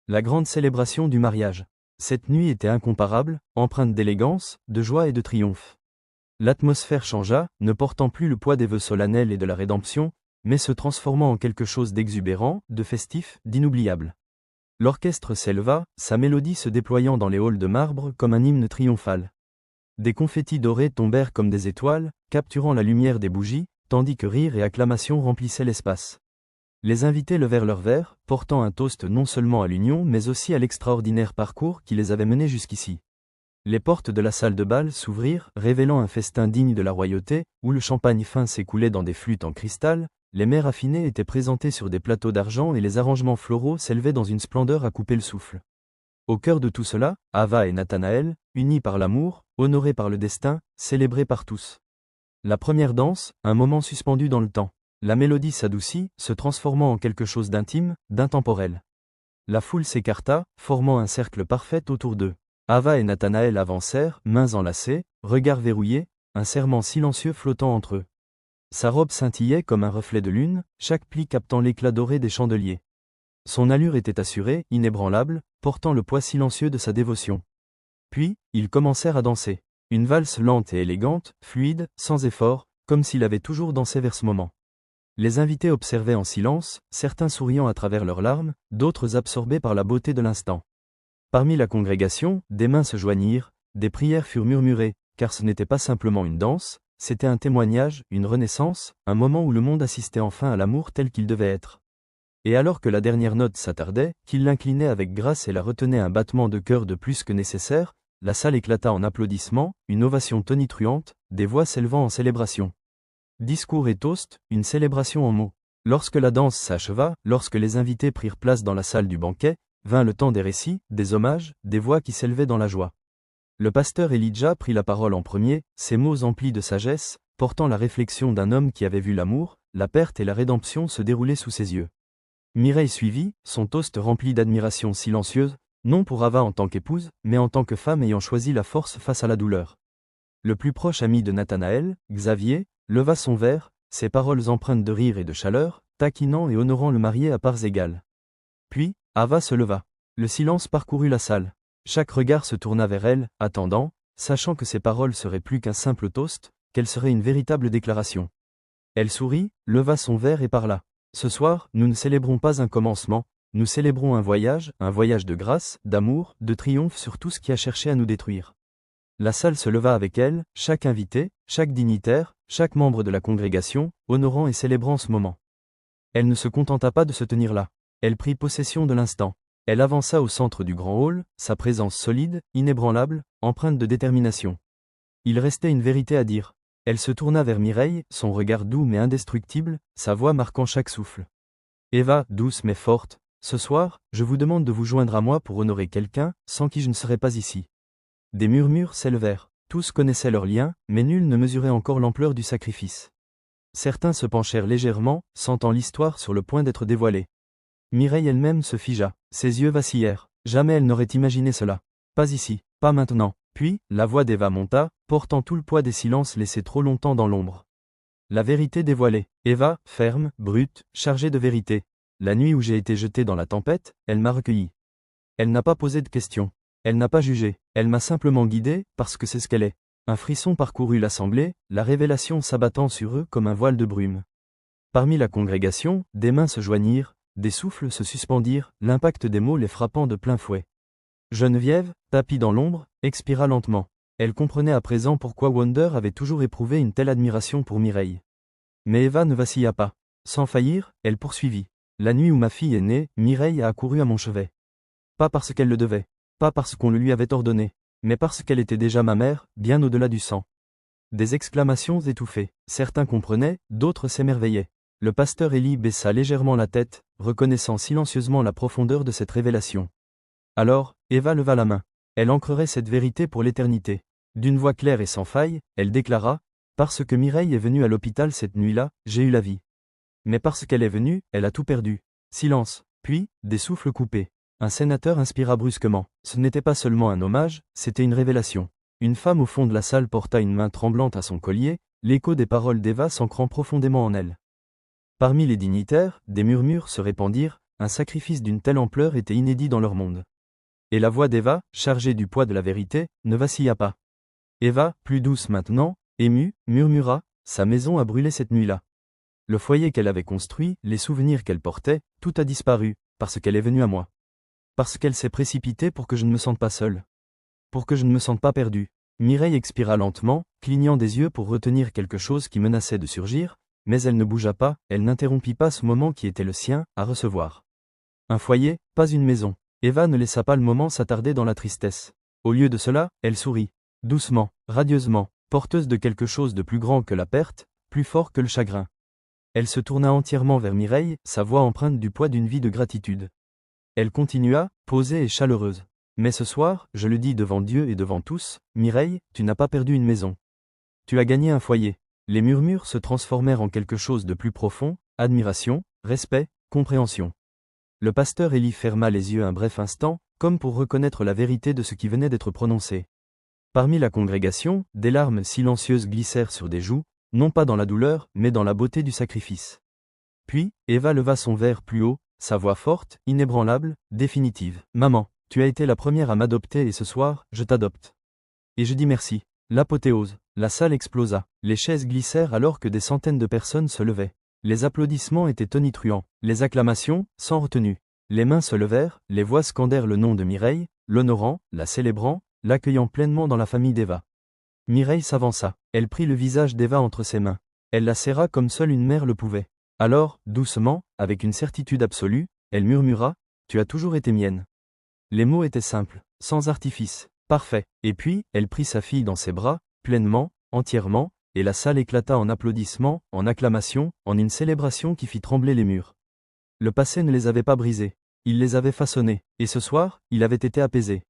La grande célébration du mariage. Cette nuit était incomparable, empreinte d'élégance, de joie et de triomphe. L'atmosphère changea, ne portant plus le poids des vœux solennels et de la rédemption, mais se transformant en quelque chose d'exubérant, de festif, d'inoubliable. L'orchestre s'éleva, sa mélodie se déployant dans les halls de marbre comme un hymne triomphal. Des confettis dorés tombèrent comme des étoiles, capturant la lumière des bougies, tandis que rires et acclamations remplissaient l'espace. Les invités levèrent leurs verres, portant un toast non seulement à l'union mais aussi à l'extraordinaire parcours qui les avait menés jusqu'ici. Les portes de la salle de bal s'ouvrirent, révélant un festin digne de la royauté, où le champagne fin s'écoulait dans des flûtes en cristal, les mets raffinés étaient présentés sur des plateaux d'argent et les arrangements floraux s'élevaient dans une splendeur à couper le souffle. Au cœur de tout cela, Ava et Nathanaël, unis par l'amour, honorés par le destin, célébrés par tous. La première danse, un moment suspendu dans le temps. La mélodie s'adoucit, se transformant en quelque chose d'intime, d'intemporel. La foule s'écarta, formant un cercle parfait autour d'eux. Ava et Nathanaël avancèrent, mains enlacées, regards verrouillés, un serment silencieux flottant entre eux. Sa robe scintillait comme un reflet de lune, chaque pli captant l'éclat doré des chandeliers. Son allure était assurée, inébranlable, portant le poids silencieux de sa dévotion. Puis, ils commencèrent à danser. Une valse lente et élégante, fluide, sans effort, comme s'il avait toujours dansé vers ce moment. Les invités observaient en silence, certains souriant à travers leurs larmes, d'autres absorbés par la beauté de l'instant. Parmi la congrégation, des mains se joignirent, des prières furent murmurées, car ce n'était pas simplement une danse, c'était un témoignage, une renaissance, un moment où le monde assistait enfin à l'amour tel qu'il devait être. Et alors que la dernière note s'attardait, qu'il l'inclinait avec grâce et la retenait un battement de cœur de plus que nécessaire, la salle éclata en applaudissements, une ovation tonitruante, des voix s'élevant en célébration. Discours et toast, une célébration en mots. Lorsque la danse s'acheva, lorsque les invités prirent place dans la salle du banquet, vint le temps des récits, des hommages, des voix qui s'élevaient dans la joie. Le pasteur Elijah prit la parole en premier, ses mots emplis de sagesse, portant la réflexion d'un homme qui avait vu l'amour, la perte et la rédemption se dérouler sous ses yeux. Mireille suivit, son toast rempli d'admiration silencieuse, non pour Ava en tant qu'épouse, mais en tant que femme ayant choisi la force face à la douleur. Le plus proche ami de Nathanaël, Xavier, leva son verre, ses paroles empreintes de rire et de chaleur, taquinant et honorant le marié à parts égales. Puis, Ava se leva. Le silence parcourut la salle. Chaque regard se tourna vers elle, attendant, sachant que ses paroles seraient plus qu'un simple toast, qu'elles seraient une véritable déclaration. Elle sourit, leva son verre et parla. Ce soir, nous ne célébrons pas un commencement, nous célébrons un voyage de grâce, d'amour, de triomphe sur tout ce qui a cherché à nous détruire. La salle se leva avec elle, chaque invité, chaque dignitaire, chaque membre de la congrégation, honorant et célébrant ce moment. Elle ne se contenta pas de se tenir là. Elle prit possession de l'instant. Elle avança au centre du grand hall, sa présence solide, inébranlable, empreinte de détermination. Il restait une vérité à dire. Elle se tourna vers Mireille, son regard doux mais indestructible, sa voix marquant chaque souffle. Eva, douce mais forte, ce soir, je vous demande de vous joindre à moi pour honorer quelqu'un, sans qui je ne serais pas ici. Des murmures s'élevèrent. Tous connaissaient leur lien, mais nul ne mesurait encore l'ampleur du sacrifice. Certains se penchèrent légèrement, sentant l'histoire sur le point d'être dévoilée. Mireille elle-même se figea, ses yeux vacillèrent. Jamais elle n'aurait imaginé cela. Pas ici, pas maintenant. Puis, la voix d'Eva monta, portant tout le poids des silences laissés trop longtemps dans l'ombre. La vérité dévoilée. Eva, ferme, brute, chargée de vérité. La nuit où j'ai été jetée dans la tempête, elle m'a recueilli. Elle n'a pas posé de questions. Elle n'a pas jugé. Elle m'a simplement guidé, parce que c'est ce qu'elle est. Un frisson parcourut l'assemblée, la révélation s'abattant sur eux comme un voile de brume. Parmi la congrégation, des mains se joignirent, des souffles se suspendirent, l'impact des mots les frappant de plein fouet. Geneviève, tapie dans l'ombre, expira lentement. Elle comprenait à présent pourquoi Wonder avait toujours éprouvé une telle admiration pour Mireille. Mais Eva ne vacilla pas. Sans faillir, elle poursuivit. La nuit où ma fille est née, Mireille a accouru à mon chevet. Pas parce qu'elle le devait, pas parce qu'on le lui avait ordonné, mais parce qu'elle était déjà ma mère, bien au-delà du sang. Des exclamations étouffées. Certains comprenaient, d'autres s'émerveillaient. Le pasteur Élie baissa légèrement la tête, reconnaissant silencieusement la profondeur de cette révélation. Alors, Eva leva la main. Elle ancrerait cette vérité pour l'éternité. D'une voix claire et sans faille, elle déclara « Parce que Mireille est venue à l'hôpital cette nuit-là, j'ai eu la vie. Mais parce qu'elle est venue, elle a tout perdu. » Silence. Puis, des souffles coupés. Un sénateur inspira brusquement. Ce n'était pas seulement un hommage, c'était une révélation. Une femme au fond de la salle porta une main tremblante à son collier, l'écho des paroles d'Eva s'ancrant profondément en elle. Parmi les dignitaires, des murmures se répandirent, un sacrifice d'une telle ampleur était inédit dans leur monde. Et la voix d'Eva, chargée du poids de la vérité, ne vacilla pas. Eva, plus douce maintenant, émue, murmura, « Sa maison a brûlé cette nuit-là. Le foyer qu'elle avait construit, les souvenirs qu'elle portait, tout a disparu, parce qu'elle est venue à moi. Parce qu'elle s'est précipitée pour que je ne me sente pas seule. Pour que je ne me sente pas perdue. » Mireille expira lentement, clignant des yeux pour retenir quelque chose qui menaçait de surgir, mais elle ne bougea pas, elle n'interrompit pas ce moment qui était le sien, à recevoir. Un foyer, pas une maison. Eva ne laissa pas le moment s'attarder dans la tristesse. Au lieu de cela, elle sourit. Doucement, radieusement, porteuse de quelque chose de plus grand que la perte, plus fort que le chagrin. Elle se tourna entièrement vers Mireille, sa voix empreinte du poids d'une vie de gratitude. Elle continua, posée et chaleureuse. Mais ce soir, je le dis devant Dieu et devant tous, Mireille, tu n'as pas perdu une maison. Tu as gagné un foyer. Les murmures se transformèrent en quelque chose de plus profond, admiration, respect, compréhension. Le pasteur Élie ferma les yeux un bref instant, comme pour reconnaître la vérité de ce qui venait d'être prononcé. Parmi la congrégation, des larmes silencieuses glissèrent sur des joues, non pas dans la douleur, mais dans la beauté du sacrifice. Puis, Eva leva son verre plus haut, sa voix forte, inébranlable, définitive. « Maman, tu as été la première à m'adopter et ce soir, je t'adopte. Et je dis merci. » L'apothéose. La salle explosa. Les chaises glissèrent alors que des centaines de personnes se levaient. Les applaudissements étaient tonitruants. Les acclamations, sans retenue. Les mains se levèrent, les voix scandèrent le nom de Mireille, l'honorant, la célébrant, l'accueillant pleinement dans la famille d'Eva. Mireille s'avança. Elle prit le visage d'Eva entre ses mains. Elle la serra comme seule une mère le pouvait. Alors, doucement, avec une certitude absolue, elle murmura, « Tu as toujours été mienne. » Les mots étaient simples, sans artifice, parfaits. Et puis, elle prit sa fille dans ses bras, pleinement, entièrement, et la salle éclata en applaudissements, en acclamations, en une célébration qui fit trembler les murs. Le passé ne les avait pas brisés. Il les avait façonnés, et ce soir, il avait été apaisé.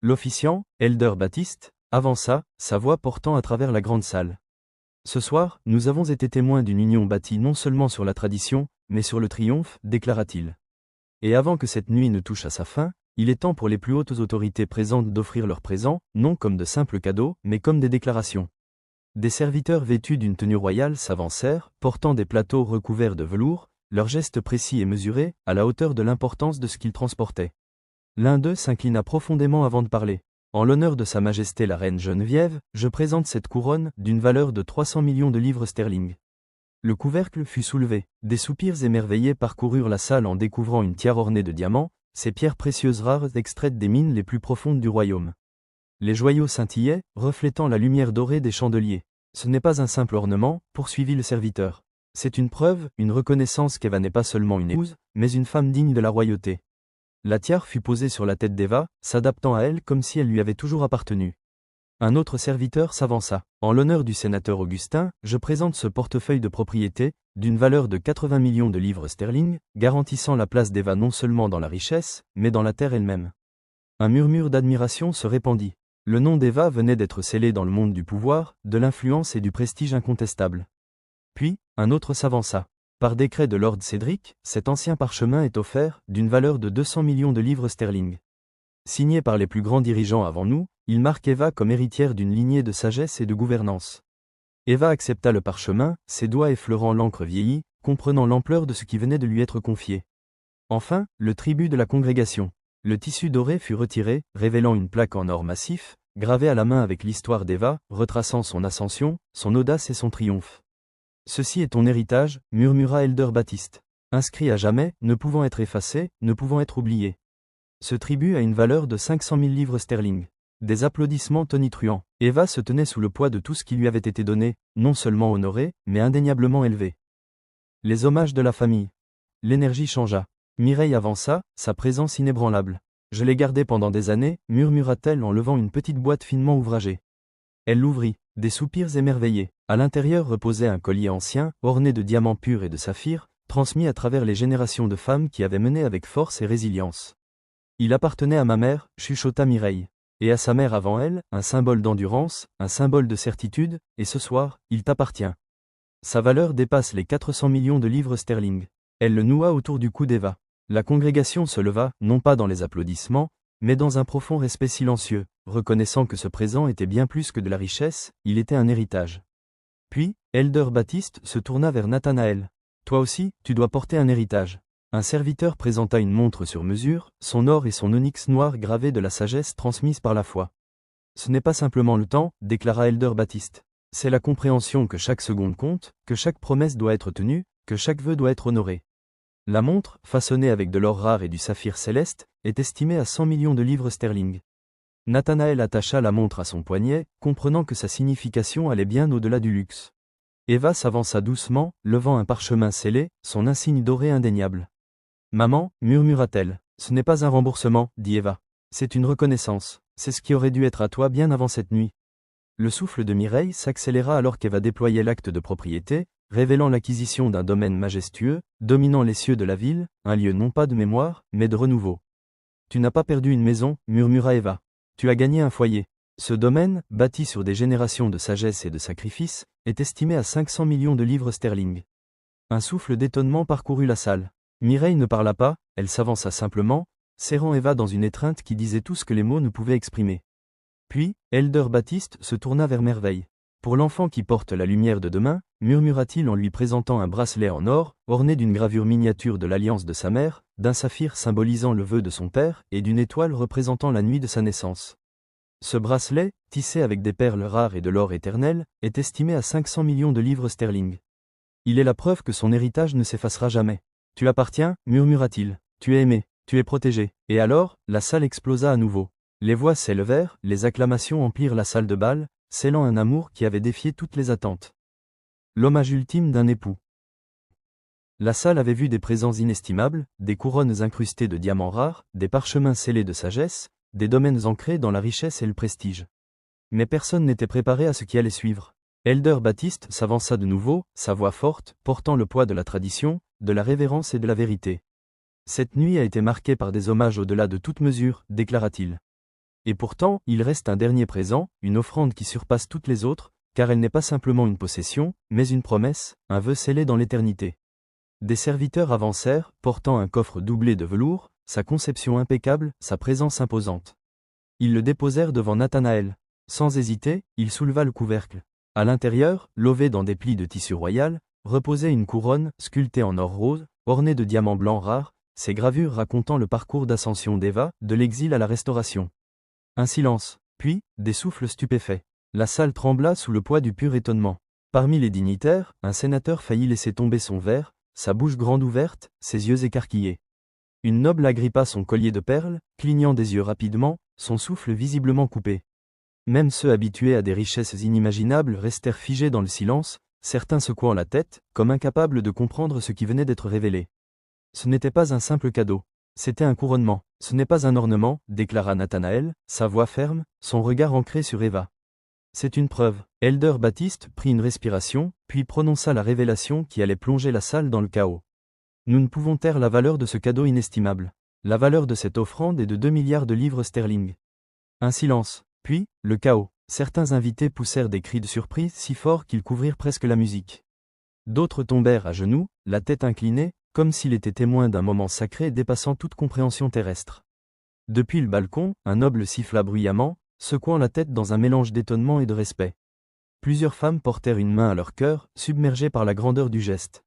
L'officiant, Elder Baptiste, avança, sa voix portant à travers la grande salle. Ce soir, nous avons été témoins d'une union bâtie non seulement sur la tradition, mais sur le triomphe, déclara-t-il. Et avant que cette nuit ne touche à sa fin, il est temps pour les plus hautes autorités présentes d'offrir leurs présents, non comme de simples cadeaux, mais comme des déclarations. Des serviteurs vêtus d'une tenue royale s'avancèrent, portant des plateaux recouverts de velours, leurs gestes précis et mesurés, à la hauteur de l'importance de ce qu'ils transportaient. L'un d'eux s'inclina profondément avant de parler. En l'honneur de Sa Majesté la Reine Geneviève, je présente cette couronne, d'une valeur de 300 millions de livres sterling. Le couvercle fut soulevé. Des soupirs émerveillés parcoururent la salle en découvrant une tiare ornée de diamants, ces pierres précieuses rares extraites des mines les plus profondes du royaume. Les joyaux scintillaient, reflétant la lumière dorée des chandeliers. Ce n'est pas un simple ornement, poursuivit le serviteur. C'est une preuve, une reconnaissance qu'Eva n'est pas seulement une épouse, mais une femme digne de la royauté. La tiare fut posée sur la tête d'Eva, s'adaptant à elle comme si elle lui avait toujours appartenu. Un autre serviteur s'avança. En l'honneur du sénateur Augustin, je présente ce portefeuille de propriété, d'une valeur de 80 millions de livres sterling, garantissant la place d'Eva non seulement dans la richesse, mais dans la terre elle-même. Un murmure d'admiration se répandit. Le nom d'Eva venait d'être scellé dans le monde du pouvoir, de l'influence et du prestige incontestable. Puis, un autre s'avança. Par décret de Lord Cédric, cet ancien parchemin est offert, d'une valeur de 200 millions de livres sterling. Signé par les plus grands dirigeants avant nous, il marque Eva comme héritière d'une lignée de sagesse et de gouvernance. Eva accepta le parchemin, ses doigts effleurant l'encre vieillie, comprenant l'ampleur de ce qui venait de lui être confié. Enfin, le tribut de la congrégation. Le tissu doré fut retiré, révélant une plaque en or massif, gravée à la main avec l'histoire d'Eva, retraçant son ascension, son audace et son triomphe. « Ceci est ton héritage, murmura Elder Baptiste. Inscrit à jamais, ne pouvant être effacé, ne pouvant être oublié. Ce tribut a une valeur de 500 000 livres sterling. » Des applaudissements tonitruants. Eva se tenait sous le poids de tout ce qui lui avait été donné, non seulement honoré, mais indéniablement élevé. Les hommages de la famille. L'énergie changea. Mireille avança, sa présence inébranlable. « Je l'ai gardée pendant des années, murmura-t-elle en levant une petite boîte finement ouvragée. Elle l'ouvrit, des soupirs émerveillés. À l'intérieur reposait un collier ancien, orné de diamants purs et de saphirs, transmis à travers les générations de femmes qui avaient mené avec force et résilience. Il appartenait à ma mère, chuchota Mireille. Et à sa mère avant elle, un symbole d'endurance, un symbole de certitude, et ce soir, il t'appartient. Sa valeur dépasse les 400 millions de livres sterling. Elle le noua autour du cou d'Eva. La congrégation se leva, non pas dans les applaudissements, mais dans un profond respect silencieux, reconnaissant que ce présent était bien plus que de la richesse, il était un héritage. Puis, Elder Baptiste se tourna vers Nathanaël. « Toi aussi, tu dois porter un héritage. Un serviteur présenta une montre sur mesure, son or et son onyx noir gravé de la sagesse transmise par la foi. Ce n'est pas simplement le temps, déclara Elder Baptiste. C'est la compréhension que chaque seconde compte, que chaque promesse doit être tenue, que chaque vœu doit être honoré. La montre, façonnée avec de l'or rare et du saphir céleste, est estimée à 100 millions de livres sterling. Nathanaël attacha la montre à son poignet, comprenant que sa signification allait bien au-delà du luxe. Eva s'avança doucement, levant un parchemin scellé, son insigne doré indéniable. « Maman, murmura-t-elle, ce n'est pas un remboursement, dit Eva. C'est une reconnaissance, c'est ce qui aurait dû être à toi bien avant cette nuit. » Le souffle de Mireille s'accéléra alors qu'Eva déployait l'acte de propriété, révélant l'acquisition d'un domaine majestueux, dominant les cieux de la ville, un lieu non pas de mémoire, mais de renouveau. « Tu n'as pas perdu une maison, murmura Eva. Tu as gagné un foyer. Ce domaine, bâti sur des générations de sagesse et de sacrifice, est estimé à 500 millions de livres sterling. » Un souffle d'étonnement parcourut la salle. Mireille ne parla pas, elle s'avança simplement, serrant Eva dans une étreinte qui disait tout ce que les mots ne pouvaient exprimer. Puis, Elder Baptiste se tourna vers Merveille. « Pour l'enfant qui porte la lumière de demain, murmura-t-il en lui présentant un bracelet en or, orné d'une gravure miniature de l'alliance de sa mère, d'un saphir symbolisant le vœu de son père et d'une étoile représentant la nuit de sa naissance. Ce bracelet, tissé avec des perles rares et de l'or éternel, est estimé à 500 millions de livres sterling. Il est la preuve que son héritage ne s'effacera jamais. Tu appartiens, murmura-t-il. Tu es aimé, tu es protégé. Et alors, la salle explosa à nouveau. Les voix s'élevèrent, les acclamations emplirent la salle de bal, scellant un amour qui avait défié toutes les attentes. L'hommage ultime d'un époux. La salle avait vu des présents inestimables, des couronnes incrustées de diamants rares, des parchemins scellés de sagesse, des domaines ancrés dans la richesse et le prestige. Mais personne n'était préparé à ce qui allait suivre. Elder Baptiste s'avança de nouveau, sa voix forte, portant le poids de la tradition, de la révérence et de la vérité. Cette nuit a été marquée par des hommages au-delà de toute mesure, déclara-t-il. Et pourtant, il reste un dernier présent, une offrande qui surpasse toutes les autres, car elle n'est pas simplement une possession, mais une promesse, un vœu scellé dans l'éternité. Des serviteurs avancèrent, portant un coffre doublé de velours, sa conception impeccable, sa présence imposante. Ils le déposèrent devant Nathanaël. Sans hésiter, il souleva le couvercle. À l'intérieur, lové dans des plis de tissu royal, reposait une couronne, sculptée en or rose, ornée de diamants blancs rares, ses gravures racontant le parcours d'ascension d'Eva, de l'exil à la restauration. Un silence, puis, des souffles stupéfaits. La salle trembla sous le poids du pur étonnement. Parmi les dignitaires, un sénateur faillit laisser tomber son verre, sa bouche grande ouverte, ses yeux écarquillés. Une noble agrippa son collier de perles, clignant des yeux rapidement, son souffle visiblement coupé. Même ceux habitués à des richesses inimaginables restèrent figés dans le silence, certains secouant la tête, comme incapables de comprendre ce qui venait d'être révélé. Ce n'était pas un simple cadeau. C'était un couronnement. Ce n'est pas un ornement, déclara Nathanaël, sa voix ferme, son regard ancré sur Eva. C'est une preuve. Elder Baptiste prit une respiration, puis prononça la révélation qui allait plonger la salle dans le chaos. Nous ne pouvons taire la valeur de ce cadeau inestimable. La valeur de cette offrande est de 2 milliards de livres sterling. Un silence, puis, le chaos. Certains invités poussèrent des cris de surprise si forts qu'ils couvrirent presque la musique. D'autres tombèrent à genoux, la tête inclinée, comme s'il était témoin d'un moment sacré dépassant toute compréhension terrestre. Depuis le balcon, un noble siffla bruyamment, secouant la tête dans un mélange d'étonnement et de respect. Plusieurs femmes portèrent une main à leur cœur, submergées par la grandeur du geste.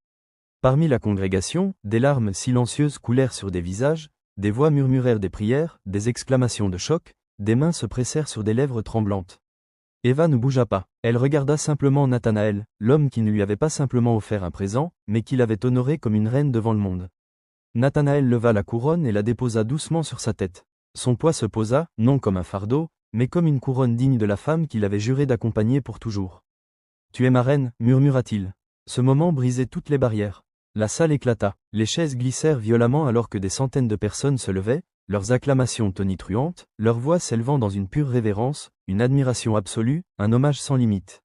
Parmi la congrégation, des larmes silencieuses coulèrent sur des visages, des voix murmurèrent des prières, des exclamations de choc, des mains se pressèrent sur des lèvres tremblantes. Eva ne bougea pas, elle regarda simplement Nathanaël, l'homme qui ne lui avait pas simplement offert un présent, mais qui l'avait honoré comme une reine devant le monde. Nathanaël leva la couronne et la déposa doucement sur sa tête. Son poids se posa, non comme un fardeau, mais comme une couronne digne de la femme qu'il avait juré d'accompagner pour toujours. « Tu es ma reine, murmura-t-il. » Ce moment brisait toutes les barrières. La salle éclata, les chaises glissèrent violemment alors que des centaines de personnes se levaient, leurs acclamations tonitruantes, leurs voix s'élevant dans une pure révérence, une admiration absolue, un hommage sans limite.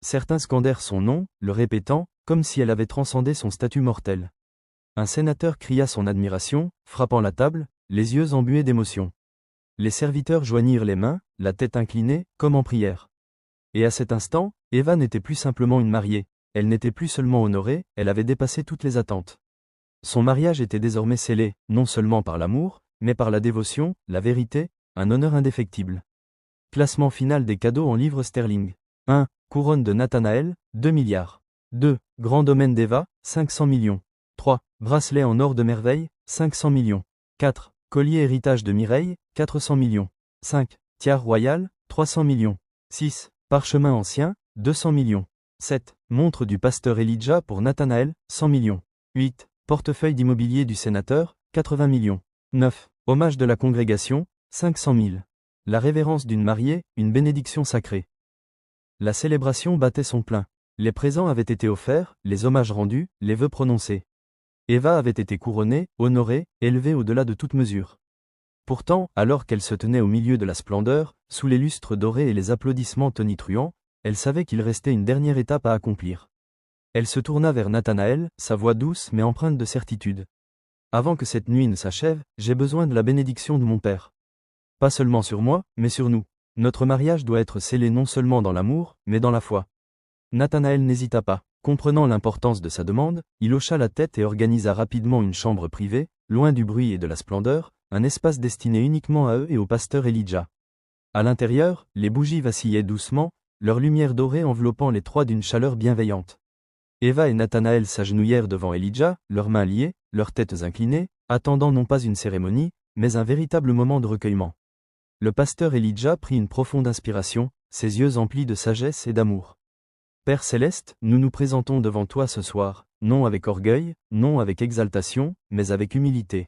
Certains scandèrent son nom, le répétant, comme si elle avait transcendé son statut mortel. Un sénateur cria son admiration, frappant la table, les yeux embués d'émotion. Les serviteurs joignirent les mains, la tête inclinée, comme en prière. Et à cet instant, Eva n'était plus simplement une mariée, elle n'était plus seulement honorée, elle avait dépassé toutes les attentes. Son mariage était désormais scellé, non seulement par l'amour, mais par la dévotion, la vérité, un honneur indéfectible. Classement final des cadeaux en livres sterling. 1. Couronne de Nathanaël, 2 milliards. 2. Grand domaine d'Eva, 500 millions. 3. Bracelet en or de merveille, 500 millions. 4. Collier héritage de Mireille, 400 millions. 5. Tiare royale, 300 millions. 6. Parchemin ancien, 200 millions. 7. Montre du pasteur Elijah pour Nathanaël, 100 millions. 8. Portefeuille d'immobilier du sénateur, 80 millions. 9. Hommage de la congrégation, 500 000. La révérence d'une mariée, une bénédiction sacrée. La célébration battait son plein. Les présents avaient été offerts, les hommages rendus, les vœux prononcés. Eva avait été couronnée, honorée, élevée au-delà de toute mesure. Pourtant, alors qu'elle se tenait au milieu de la splendeur, sous les lustres dorés et les applaudissements tonitruants, elle savait qu'il restait une dernière étape à accomplir. Elle se tourna vers Nathanaël, sa voix douce mais empreinte de certitude. Avant que cette nuit ne s'achève, j'ai besoin de la bénédiction de mon Père. Pas seulement sur moi, mais sur nous. Notre mariage doit être scellé non seulement dans l'amour, mais dans la foi. Nathanaël n'hésita pas. Comprenant l'importance de sa demande, il hocha la tête et organisa rapidement une chambre privée, loin du bruit et de la splendeur, un espace destiné uniquement à eux et au pasteur Elijah. À l'intérieur, les bougies vacillaient doucement, leur lumière dorée enveloppant les trois d'une chaleur bienveillante. Eva et Nathanaël s'agenouillèrent devant Elijah, leurs mains liées, leurs têtes inclinées, attendant non pas une cérémonie, mais un véritable moment de recueillement. Le pasteur Elijah prit une profonde inspiration, ses yeux emplis de sagesse et d'amour. Père céleste, nous nous présentons devant toi ce soir, non avec orgueil, non avec exaltation, mais avec humilité.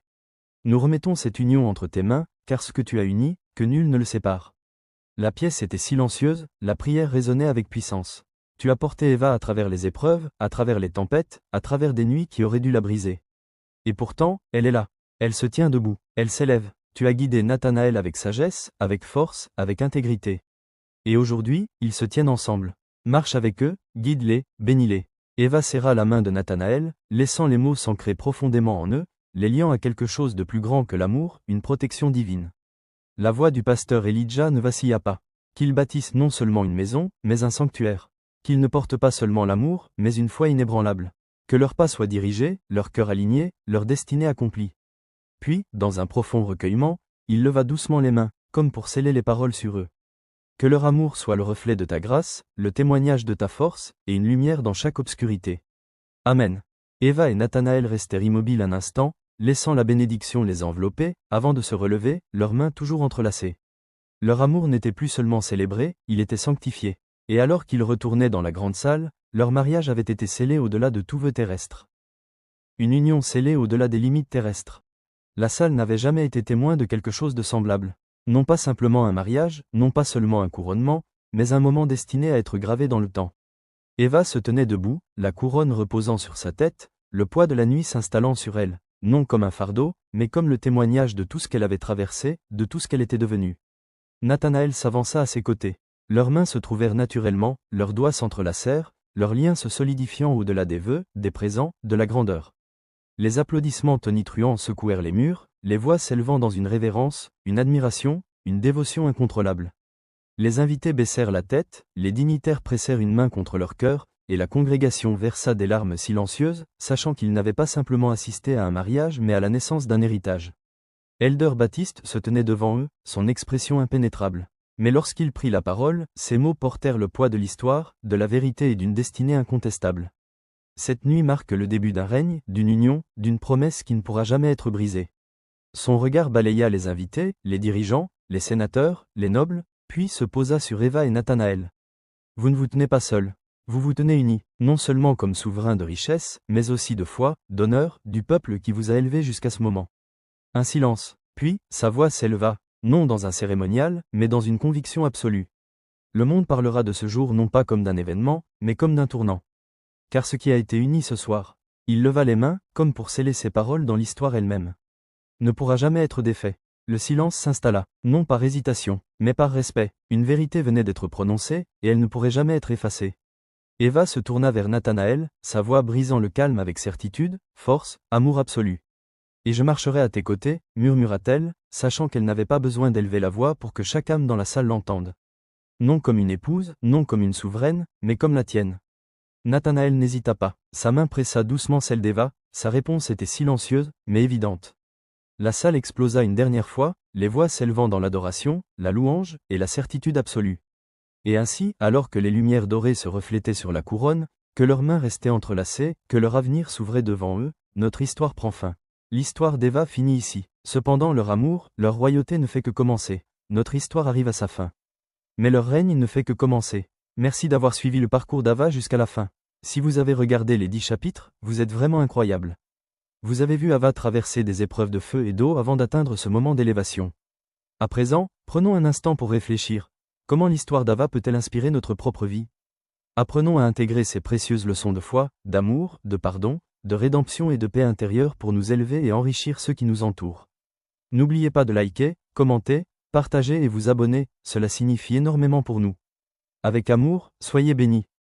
Nous remettons cette union entre tes mains, car ce que tu as uni, que nul ne le sépare. La pièce était silencieuse, la prière résonnait avec puissance. Tu as porté Eva à travers les épreuves, à travers les tempêtes, à travers des nuits qui auraient dû la briser. Et pourtant, elle est là. Elle se tient debout, elle s'élève. Tu as guidé Nathanaël avec sagesse, avec force, avec intégrité. Et aujourd'hui, ils se tiennent ensemble. Marche avec eux, guide-les, bénis-les. Eva serra la main de Nathanaël, laissant les mots s'ancrer profondément en eux, les liant à quelque chose de plus grand que l'amour, une protection divine. La voix du pasteur Elijah ne vacilla pas. Qu'ils bâtissent non seulement une maison, mais un sanctuaire. Qu'ils ne portent pas seulement l'amour, mais une foi inébranlable. Que leurs pas soient dirigés, leur cœur aligné, leur destinée accomplie. Puis, dans un profond recueillement, il leva doucement les mains, comme pour sceller les paroles sur eux. Que leur amour soit le reflet de ta grâce, le témoignage de ta force, et une lumière dans chaque obscurité. Amen. Eva et Nathanaël restèrent immobiles un instant, laissant la bénédiction les envelopper, avant de se relever, leurs mains toujours entrelacées. Leur amour n'était plus seulement célébré, il était sanctifié. Et alors qu'ils retournaient dans la grande salle, leur mariage avait été scellé au-delà de tout vœu terrestre. Une union scellée au-delà des limites terrestres. La salle n'avait jamais été témoin de quelque chose de semblable. Non pas simplement un mariage, non pas seulement un couronnement, mais un moment destiné à être gravé dans le temps. Eva se tenait debout, la couronne reposant sur sa tête, le poids de la nuit s'installant sur elle, non comme un fardeau, mais comme le témoignage de tout ce qu'elle avait traversé, de tout ce qu'elle était devenue. Nathanaël s'avança à ses côtés. Leurs mains se trouvèrent naturellement, leurs doigts s'entrelacèrent, leurs liens se solidifiant au-delà des vœux, des présents, de la grandeur. Les applaudissements tonitruants secouèrent les murs, les voix s'élevant dans une révérence, une admiration, une dévotion incontrôlable. Les invités baissèrent la tête, les dignitaires pressèrent une main contre leur cœur, et la congrégation versa des larmes silencieuses, sachant qu'ils n'avaient pas simplement assisté à un mariage mais à la naissance d'un héritage. Elder Baptiste se tenait devant eux, son expression impénétrable. Mais lorsqu'il prit la parole, ses mots portèrent le poids de l'histoire, de la vérité et d'une destinée incontestable. Cette nuit marque le début d'un règne, d'une union, d'une promesse qui ne pourra jamais être brisée. Son regard balaya les invités, les dirigeants, les sénateurs, les nobles, puis se posa sur Eva et Nathanaël. Vous ne vous tenez pas seuls. Vous vous tenez unis, non seulement comme souverains de richesse, mais aussi de foi, d'honneur, du peuple qui vous a élevé jusqu'à ce moment. Un silence, puis, sa voix s'éleva, non dans un cérémonial, mais dans une conviction absolue. Le monde parlera de ce jour non pas comme d'un événement, mais comme d'un tournant. Car ce qui a été uni ce soir, il leva les mains, comme pour sceller ses paroles dans l'histoire elle-même, ne pourra jamais être défait. Le silence s'installa, non par hésitation, mais par respect. Une vérité venait d'être prononcée, et elle ne pourrait jamais être effacée. Eva se tourna vers Nathanaël, sa voix brisant le calme avec certitude, force, amour absolu. Et je marcherai à tes côtés, murmura-t-elle, sachant qu'elle n'avait pas besoin d'élever la voix pour que chaque âme dans la salle l'entende. Non comme une épouse, non comme une souveraine, mais comme la tienne. Nathanaël n'hésita pas, sa main pressa doucement celle d'Eva, sa réponse était silencieuse, mais évidente. La salle explosa une dernière fois, les voix s'élevant dans l'adoration, la louange, et la certitude absolue. Et ainsi, alors que les lumières dorées se reflétaient sur la couronne, que leurs mains restaient entrelacées, que leur avenir s'ouvrait devant eux, notre histoire prend fin. L'histoire d'Eva finit ici. Cependant leur amour, leur royauté ne fait que commencer. Notre histoire arrive à sa fin. Mais leur règne ne fait que commencer. Merci d'avoir suivi le parcours d'Ava jusqu'à la fin. Si vous avez regardé les 10 chapitres, vous êtes vraiment incroyable. Vous avez vu Ava traverser des épreuves de feu et d'eau avant d'atteindre ce moment d'élévation. À présent, prenons un instant pour réfléchir. Comment l'histoire d'Ava peut-elle inspirer notre propre vie? Apprenons à intégrer ces précieuses leçons de foi, d'amour, de pardon, de rédemption et de paix intérieure pour nous élever et enrichir ceux qui nous entourent. N'oubliez pas de liker, commenter, partager et vous abonner, cela signifie énormément pour nous. Avec amour, soyez bénis.